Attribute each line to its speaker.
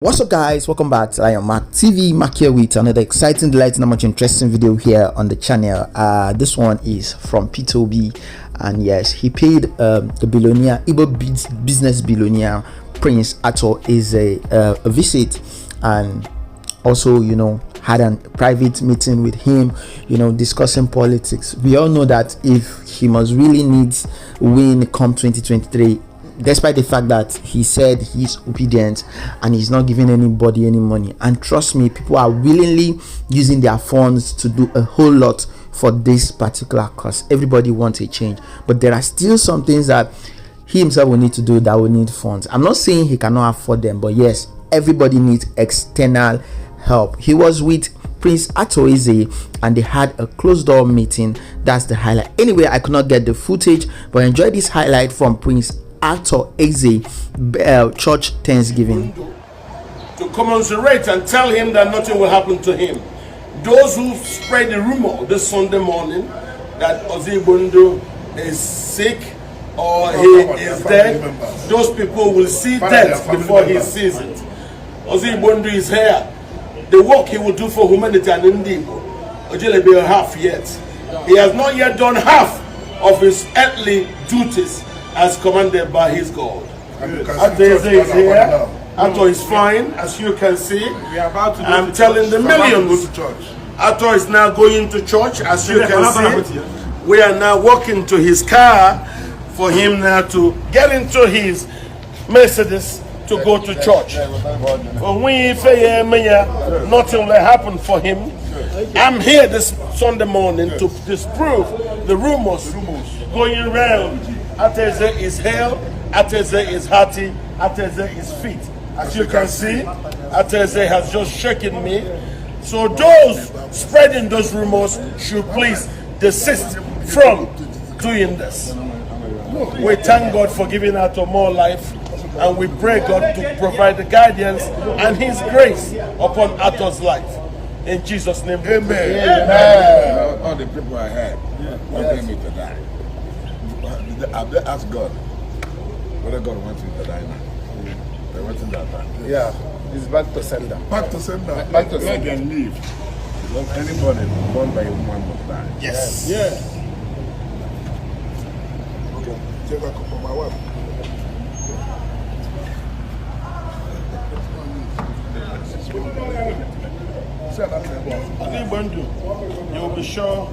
Speaker 1: What's up, guys? Welcome back to Lion Mark TV. Mark here with another exciting, delighting, and much interesting video here on the channel. This one is from P2B, and yes, he paid the billionaire, Igbo business billionaire Prince Ato Eze a visit, and also, had a private meeting with him, discussing politics. We all know that if he must really needs win come 2023, despite the fact that he said he's obedient and he's not giving anybody any money, and trust me, people are willingly using their funds to do a whole lot for this particular cause. Everybody wants a change, but there are still some things that he himself will need to do that will need funds. I'm not saying he cannot afford them, but yes, everybody needs external help. He was with Prince Ato Eze and they had a closed door meeting. That's the highlight. Anyway, I could not get the footage, but enjoy this highlight from Prince Ato Eze church Thanksgiving.
Speaker 2: To commiserate and tell him that nothing will happen to him. Those who spread the rumor this Sunday morning that Eze Bondo is sick or he is dead, those people will see death before he sees it. Eze Bondo is here. The work he will do for humanity and Indigo, Ojele be half yet. He has not yet done half of his earthly duties as commanded by his God. Ato is here. Ato is fine, as you can see. I'm telling the millions. Ato is now going to church, as you can see. We are now walking to his car for him now to get into his Mercedes to go to church. Nothing will happen for him. I'm here this Sunday morning to disprove the rumors going around. Ato Eze is hale, Ato Eze is hearty, Ato Eze is fit. As you can see, Ato Eze has just shaken me. So those spreading those rumors should please desist from doing this. We thank God for giving Ato more life, and we pray God to provide the guidance and His grace upon Ato's life. In Jesus' name, amen.
Speaker 3: Amen. All the people I had wanted me to die. I've asked God whether God wants me to die now. They want him that time.
Speaker 2: Yeah, it's back to sender.
Speaker 3: Back to sender. Back to sender and leave. Because anybody born by a woman must die.
Speaker 2: Yes.
Speaker 3: Yeah. Okay. Take a cup of my wife.
Speaker 2: You will be sure